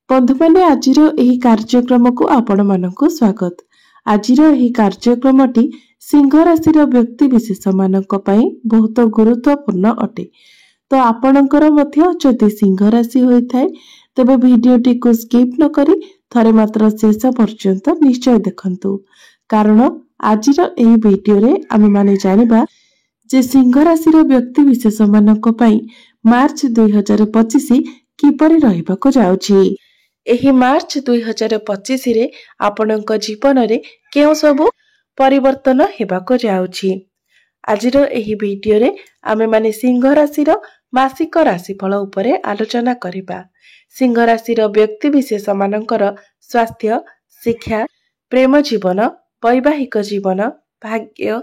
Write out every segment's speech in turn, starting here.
बंधुमाने आजिर एही कार्यक्रम को आपण मानकु स्वागत। आजिर एही कार्यक्रमटी सिंह राशि व्यक्ति विशेष मानक पई बहुत गुरुत्वपूर्ण अटे। तो आपणकर मध्य जदि सिंह राशि होइथाय तबे भिडियोटी को स्किप न करी थरे मात्र शेष पर्यंत निश्चय देखंतु, कारण आजिर एही भिडियो रे आमे माने जानिबा जे सिंह राशि व्यक्ति विशेष मानक पई मार्च 2025 किपरि रहिबाको जाउछि। एही मार्च 2025 रे आपणक जीवन रे केउ सब परिवर्तन हेबाको जाउछि। आजिर एही भिडियो रे आमे माने सिंह राशि मासिक राशिफल उपरे आलोचना करिबा। सिंह राशि व्यक्ति विशेष मानकर स्वास्थ्य, शिक्षा, प्रेम जीवन, वैवाहिक जीवन, भाग्य,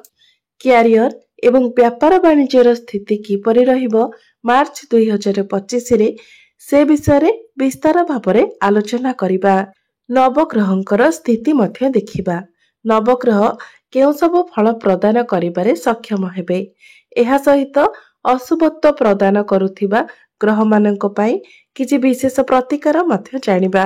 क्यारियर एवं व्यापार वाणिज्यर स्थिति किपरि रहिबो मार्च 2025 रे से विषय रे विस्तार भाବରେ आलोचना करिबा। नवग्रहंकर स्थिति मध्य देखिबा। नवग्रह केउ सब फल प्रदान करिबारे सक्षम हेबे। एहा सहित अशुभत्व प्रदान करुथिबा ग्रह मानक पई किछि विशेष प्रतिकार मध्य जानिबा।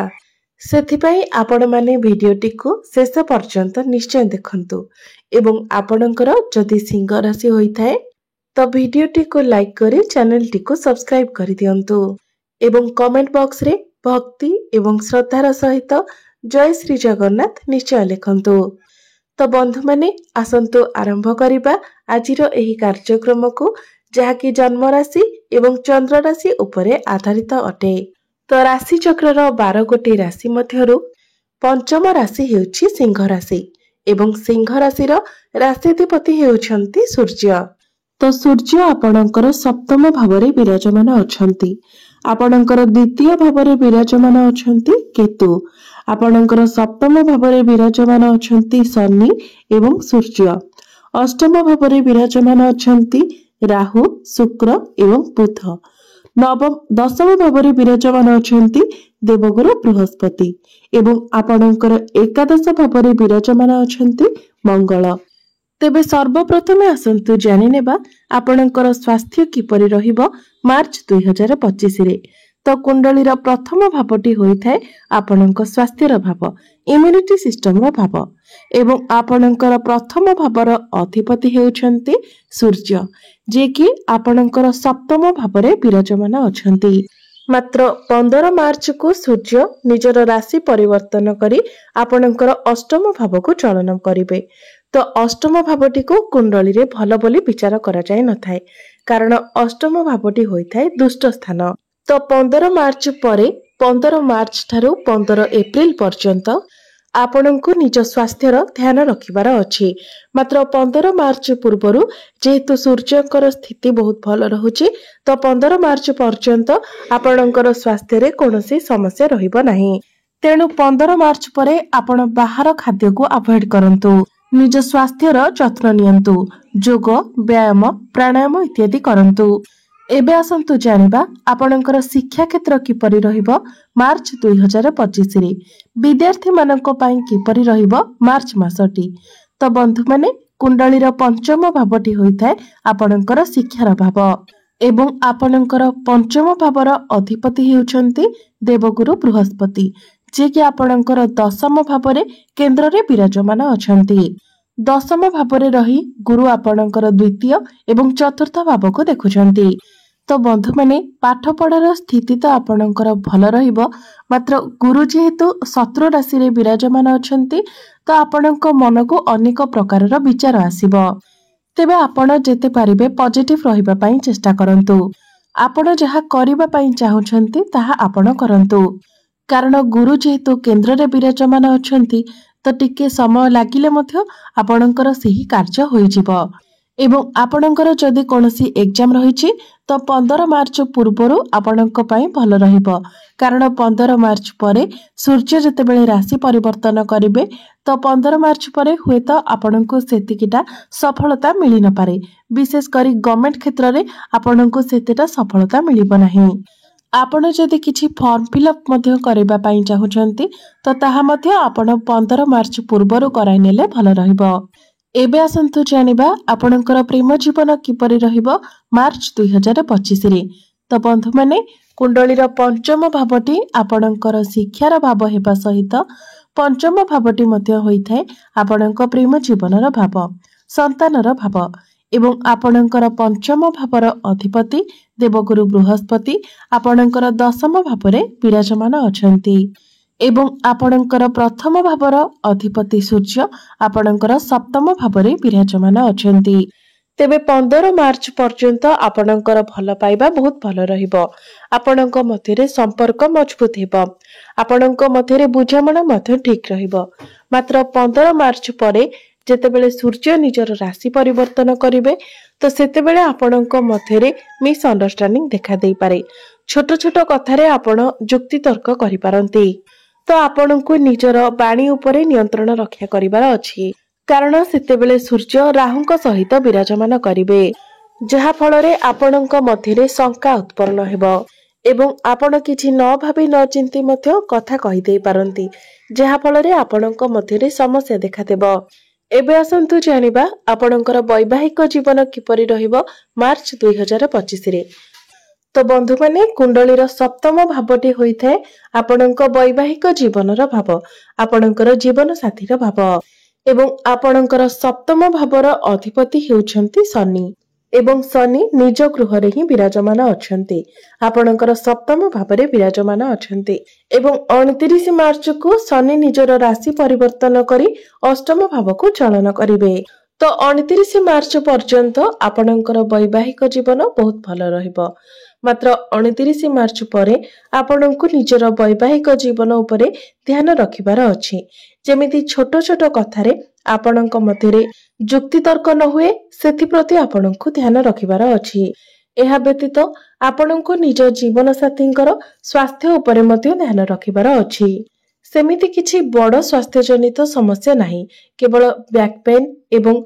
सेथिपई आपण माने भिडियोटी को शेष पर्यंत निश्चय देखंतु एवं आपणकर जदि सिंह राशि होइथाय तो भिडियोटी को लाइक करी चैनल टी को सब्सक्राइब करि दियंतु एवं कमेंट बॉक्स रे भक्ति एवं श्रद्धार सहित जय श्री जगन्नाथ निश्चय लिखंतु। तो बंधु माने आसंतु आरंभ करिबा आजिर एही कार्यक्रम को, जहाँकि जन्म राशि एवं चंद्र राशि उपरे आधारित अटे। तो राशि चक्रर 12 गोटी राशि मध्यरु पंचम राशि हेउछि सिंह राशि एवं सिंह राशिर राशिधिपति हेउछंती सूर्य। तो सूर्य आपणकर सप्तम भावरे विराजमान अछंती। आपणकर द्वितीय भावरे विराजमान अछंती केतु। आपणकर सप्तम भावरे विराजमान अछंती शनि एवं सूर्य। अष्टम भावरे विराजमान अछंती राहु, शुक्र एवं बुध। नवम दशम भावरे विराजमान अछंती देवगुरु बृहस्पति एवं आपणकर एकादश भावरे विराजमान अछंती मंगल। तेबे सर्वप्रथमे आसंतु जानि नेबा आपणकर स्वास्थ्य किपरि रहिबो मार्च 2025 रे। तो कुंडलीर प्रथम भावटी होइथाय आपणक स्वास्थ्यर भाव, इम्यूनिटी सिस्टम रो भाव एवं आपणकर प्रथम भावर अधिपति हेउछंती सूर्य, जे कि आपणकर सप्तम भावरे विराजमान अछंती। मात्र 15 मार्च को सूर्य निजर राशि परिवर्तन करी आपणकर अष्टम भाव को चलन करिवे। तो अष्टम भावटी को कुंडली रे भल बोली विचार करा जाय नथाय, कारण अष्टम भावटी होइथाय दुष्ट स्थान। तो 15 मार्च परे 15 मार्च ठारू 15 एप्रिल पर्यंत आपणଙ୍କୁ निज स्वास्थ्यर ध्यान रखिबार अछि। मात्र 15 मार्च पूर्वरु जेहेतु सूर्यंकर स्थिति बहुत भल रहुछि, तो 15 मार्च पर्यंत आपणଙ୍କର स्वास्थ्य रे कोनोसी समस्या रहिबो नाही। तेणु 15 मार्च परे आपण बाहर खाद्य को अवॉइड करंतु, निज स्वास्थ्यर जत्न नियंतु, योग, व्यायाम, प्राणायाम इत्यादि करंतु। एबे आसंतु जानिबा आपणଙ୍କର शिक्षा क्षेत्र किपरि रहिबो मार्च 2025 रे। विद्यार्थी मानक पई किपरि रहिबो मार्च मासटी। तो बंधु माने कुंडलीर पंचम भावटी होइथाय आपणଙ୍କର शिक्षार भाव एवं आपणଙ୍କର पंचम भावर अधिपति हेउछंती देवगुरु बृहस्पति, जे कि आपणଙ୍କର दशम भावरे केंद्र रे विराजमान अछंती। दशम भावरे रही गुरु आपणଙ୍କର द्वितीय एवं चतुर्थ भाव को देखुछंती। तो बंधु माने पाठ पढ़ार स्थिति तो आपणଙ୍କର भल रहिबो, मात्र गुरु जेहेतु शत्रु राशि रे विराजमान अछंती, तो आपणଙ୍କ मन को अनेक प्रकारर विचार आसीबो। तेबे आपण जेते पारिबे पॉजिटिव रहिबा पई चेष्टा करंतु। आपण जहा करिबा पई चाहुछंती ताहा आपण करंतु, कारण गुरु जेहेतु केंद्र रे विराजमान अछंती, तो टिके समय लागिले मध्य आपणଙ୍କର सही कार्य होई जिवो। एवं आपणଙ୍କର जदि कोनोसी एग्जाम रहिछि तो 15 मार्च पूर्वरु आपणଙ୍କ पई भल रहिबो, कारण 15 मार्च परे सूर्य जेतेबेले राशि परिवर्तन करिवे, तो 15 मार्च परे हुएत आपणଙ୍କୁ सेतिकिटा सफलता मिलि न पारे। विशेष करी गवर्नमेंट क्षेत्र रे आपणଙ୍କୁ सेतेटा सफलता मिलिबो नाही। आपण जदि किछि फॉर्म फिलअप मध्य करिबा पई चाहुछंती, तो ताहा मध्य आपण 15 मार्च पूर्वरु कराइ नेले भल रहिबो। एबे आसंतु जानिबा आपणଙ୍କର प्रेम जीवन किपरि रहिबो मार्च 2025 रे। तो बंधु माने कुंडलीर पंचम भावटी आपणकर शिक्षार भाव हेबा सहित पंचम भावटी मध्य होइथाय आपणक प्रेम जीवनर भाव, संतानर भाव एवं आपणकर पंचम भावर अधिपति देवगुरु बृहस्पति आपणकर दशम भावरे विराजमान अछंती एवं आपणकर प्रथम भावर अधिपति सूर्य आपणकर सप्तम भावरे विराजमान अछंती। तेबे 15 मार्च पर्यंत आपणकर भल पाइबा बहुत भल रहिबो। आपणक मध्यरे संपर्क मजबूत हेबो। आपणक मध्यरे बुझामणा मध्य ठीक रहिबो। मात्र 15 मार्च परे जेतेबेले सूर्य निजर राशि परिवर्तन करिवे तो सेतेबेले आपणक मध्यरे मिस अंडरस्टैंडिंग देखा देई पारे। छोट छोट कथारे आपण जुक्ति तर्क करि पारंती। तो आपणको निजर बाणी उपरे नियंत्रण रक्षा करिवार अछि, कारण सेतेबेले सूर्य राहुंक सहित विराजमान करिवे, जहा फलरे आपणक मध्यरे शंका उत्पन्न हेबो एवं आपण किछि न भाबी न चिंती मध्य कथा कहि देई पारंती, जहा फलरे आपणक मध्यरे समस्या देखा देबो। एबे आसंतु जानिबा आपणकर वैवाहिक जीवन किपरि रहिबो मार्च 2025 रे। तो बंधु माने कुंडलीर सप्तम भावटी होइथाय आपणक वैवाहिक जीवनर भाव, आपणकर जीवन साथीर भाव एवं आपणकर सप्तम भावर अधिपति हेउछंती शनि एवं शनि निज गृह रे ही विराजमान अछंती, आपणकर सप्तम भावरे विराजमान अछंती एवं 29 मार्च को शनि निजर राशि परिवर्तन करी अष्टम भाव को चलन करिवे। तो 29 मार्च पर्यंत आपणकर वैवाहिक जीवन बहुत भल रहिबो। मात्र 29 मार्च परे आपणको निजर वैवाहिक जीवन उपरे ध्यान रखिबार अछि, जेमिति छोट छोट कथारे आपणक मध्यरे जुक्ति तर्क न हुए सेथि प्रति आपणको ध्यान रखिबार अछि। एहा व्यतीत आपणको निज जीवन साथींकर स्वास्थ्य उपरे मध्य ध्यान रखिबार अछि। सेमिति किछि बड़ स्वास्थ्य जनित समस्या नाही, केवल बैक पेन एवं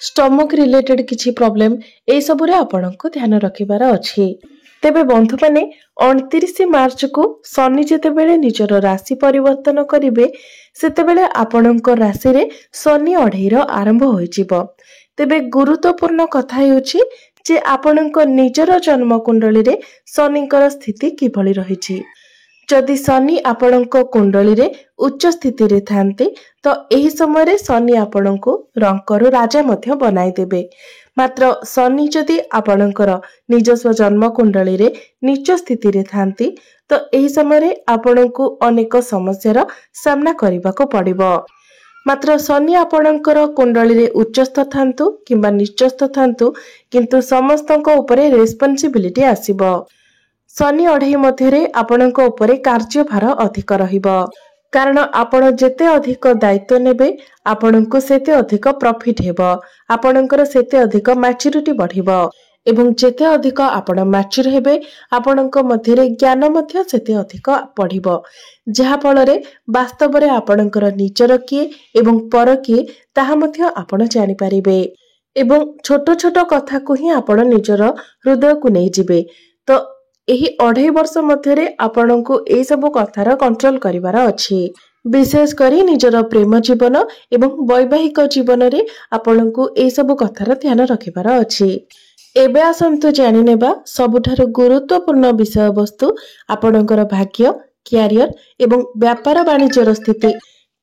स्टमक रिलेटेड किछि प्रॉब्लम ए सबुरे आपणको ध्यान रखिबार अछि। तेबे बंधु माने 29 मार्च को शनि जेतेबेले निजर राशि परिवर्तन करिवे सेतेबेले आपणको राशि रे शनि अढेईर आरंभ होइजिबो। तेबे गुरुत्वपूर्ण कथा हेउछि जे आपणको निजर जन्म कुंडली रे शनिकर स्थिति किभଳି रहिछि। जदि शनि आपणको कुंडली रे उच्च स्थिति रे थांते तो एही समय रे शनि आपणको रंकर राजा मध्य बनाई देबे। मात्र शनि जदि आपणकर निजस्व जन्म कुंडली रे नीच स्थिति रे थांती तो एही समय रे आपणको अनेक समस्यार सामना करिबाको पड़िबो। मात्र शनि आपणकर कुंडली रे उच्चस्थ थांतु किंबा नीचस्थ थांतु किंतु समस्तଙ୍କ उपरे रेस्पोंसिबिलिटी आसीबो। शनि अढेई मध्यरे आपणଙ୍କ उपरे कार्यभार अधिक रहिबो, कारण आपण जेते अधिक दायित्व नेबे आपणको सेते अधिक प्रॉफिट हेबो, आपणकर सेते अधिक मैच्योरिटी बढ़िबो एवं जेते अधिक आपण मैच्योर हेबे आपणଙ୍କ मध्यरे ज्ञान मध्य सेते अधिक पढ़िबो, जहा फल रे वास्तव रे आपणकर निजर किए एवं पर किए ताहा मध्य आपण जानि परिबे एवं छोट छोट कथा को ही आपण निजर हृदय को नै जिबे। तो एही 2.5 वर्ष मध्यरे आपणको ए सब कथार कंट्रोल करिवार अछि। विशेष करी निजर प्रेम जीवन एवं वैवाहिक जीवन रे आपणको ए सब कथार ध्यान रखिबार अछि। एबे आसंतु जानि नेबा सबुठार गुरुत्वपूर्ण विषय वस्तु आपणकर भाग्य, क्यारियर एवं व्यापार वाणिज्यर स्थिति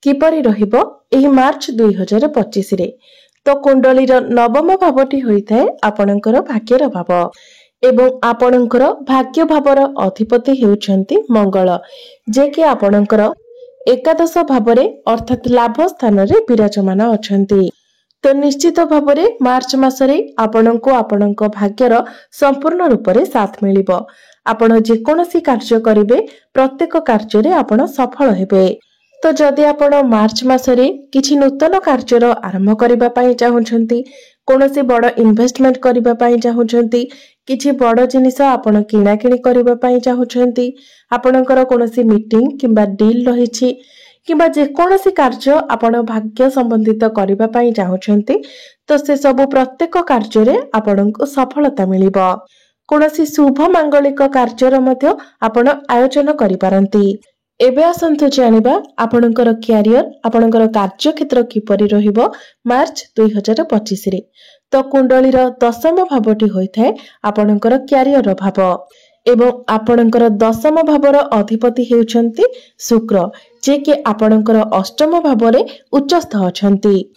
किपरि रहिबो एही मार्च 2025 रे। तो कुंडलीर नवम भावटी होइथाय आपणकर भाग्यर भाव एवं आपणकर भाग्य भावर अधिपति हेउछंती मंगल, जे कि आपणकर एकादश भावरे अर्थात लाभ स्थान रे विराजमान अछंती। तो निश्चित भावरे मार्च मासरे आपणको आपणको भाग्यर संपूर्ण रूप रे साथ मिलिबो। आपण जे कोनोसी कार्य करिवे प्रत्येक कार्य रे आपण सफल हेबे। तो जदि आपण मार्च मासरे किछि नूतन कार्यर आरंभ करिबा पई चाहुछंती, कोनोसी बड़ इन्वेस्टमेंट करिबा पई चाहुछंती, किछि बड़ जिनिस आपण किना किणी करिबा पई चाहुछंती, आपणकर कोनोसी मीटिंग किंबा डील रहिछि किंबा जे कोनोसी कार्य आपण भाग्य संबंधित करिबा पई चाहुछंती, तो से सब प्रत्येक कार्य रे आपणको सफलता मिलिबो। कोनोसी शुभ मांगलिक कार्यर मध्य आपण आयोजन करि पारंती। एबे आसंतु जानिबा आपणकर क्यारियर, आपणकर कार्य क्षेत्र किपरि रहिबो मार्च 2025 रे। तो कुंडलीर दशम भावटी होइथाय आपणकर क्यारियर भाव एवं आपणकर दशम भावर अधिपति हेउछन्ति शुक्र, जे कि आपणकर अष्टम भाव उच्चस्थ अछन्ति।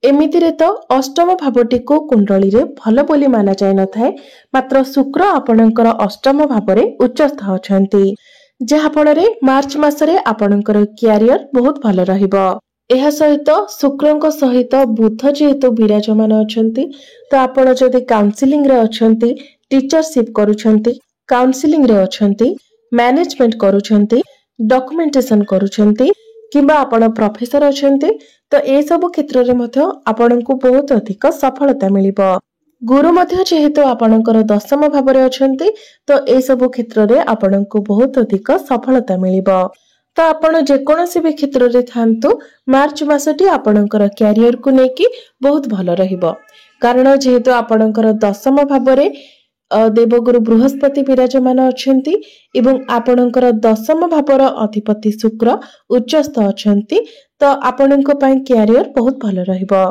एमितिरे तो अष्टम भावटी को कुंडली रे भल बोली माना जाय न थाए, मात्र शुक्र आपणकर अष्टम भाव उच्चस्थ अछन्ति, जहा फଳରେ मार्च मासरे आपणकर क्यारियर बहुत भल रहिबो। एहा सहित शुक्रଙ୍କ सहित बुध जेहेतु विराजमान अछन्ति, तो आपण जदि काउंसलिंग रे अछन्ति, टीचरशिप करूछन्ति, काउंसलिंग रे अछन्ति, मैनेजमेंट करूछन्ति, डॉक्यूमेंटेशन करूछन्ति, किंबा आपण प्रोफेसर अछन्ति, तो ए सब क्षेत्र रे मध्य आपणको बहुत अधिक सफलता मिलिबो। गुरु मध्य जेहेतु आपणकर दशम भाव अछन्ति, तो ए सब क्षेत्र रे आपणको बहुत अधिक सफलता मिलिबो। तो आपण जेकोसी भी क्षेत्र रे थांतु, मार्च मासटी आपणकर कैरियर को नेकी बहुत भल रहिबो। कारण जेहेतु आपणकर दशम भाव देवगुरु बृहस्पति विराजमान अछन्ति एवं आपणकर दशम भावर अधिपति शुक्र उच्चस्थ अछन्ति, तो आपणको पई कैरियर बहुत भल रहिबो।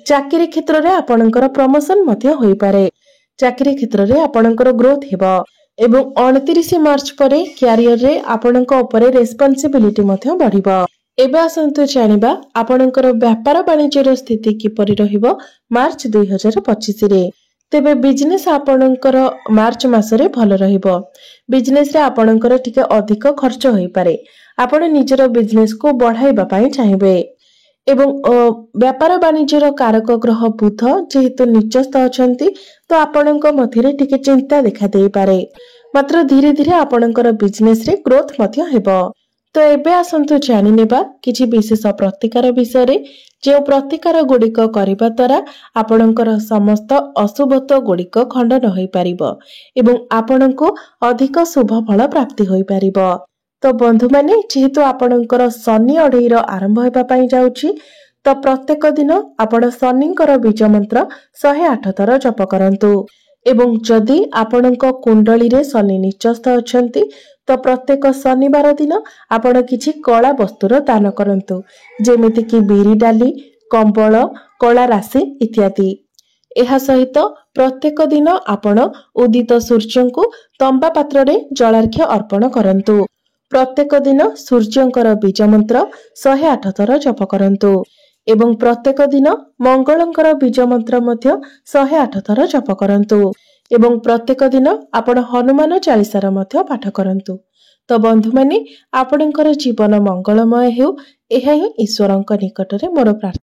चाकरी क्षेत्र रे आपणकर प्रमोशन मध्य होई पारे। चाकरी क्षेत्र रे आपणकर ग्रोथ हेबो एवं 29 मार्च परे कैरियर रे आपणको उपरे रेस्पोंसिबिलिटी मध्य बढ़िबो। एबे आसंतु जानिबा आपणकर व्यापार वाणिज्यर स्थिति किपरि रहिबो मार्च 2025 रे। तेबे बिजनेस आपणकर मार्च मासरे भल रहिबो। बिजनेस रे आपणकर टिके अधिक खर्च होई पारे। आपण निजर बिजनेस को बढ़ाइबा पई चाहिबे एवं व्यापार वाणिज्यर कारक ग्रह बुध जेहेतु निचस्थ अछन्ति, तो आपणक मध्यरे टिके चिंता देखा देई पारे, मात्र धीरे धीरे आपणकर बिजनेस रे ग्रोथ मध्य हेबो। तो एबे आसंतु जानि नेबा किछि विशेष प्रतिकार विषय रे, जे प्रतिकार गुड़िक करिबा द्वारा आपणकर समस्त अशुभत्व गुड़िक खंडन होई पारिबो एवं आपणको अधिक शुभ फल प्राप्ति होई पारिबो। तो बंधु माने जेहेतु आपणकर शनि अढेईर आरंभ हेबा पई जाउछि, तो प्रत्येक दिन आपण शनिंकर बीज मंत्र 108 थर जप करंतु एवं जदि आपणक कुंडली रे शनि निचस्थ अछन्ति, तो प्रत्येक शनिवार दिन आपण किछि कला वस्तुर दान करंतु, जेमिति कि बिरी डाली, कंबल, कला राशि इत्यादि। एहा सहित प्रत्येक दिन आपण उदित सूर्यंकु तंबा पात्र रे जलार्घ्य अर्पण करंतु। प्रत्येक दिन सूर्यंकर बीज मंत्र 108 थर जप करंतु एवं प्रत्येक दिन मंगलंकर बीज मंत्र मध्य 108 थर जप करंतु एवं प्रत्येक दिन आपण हनुमान चालीसार मध्य पाठ करंतु। तो बंधु माने आपणकर जीवन मंगलमय हेउ, एहा ही ईश्वरंक निकटरे मोर प्रार्थना।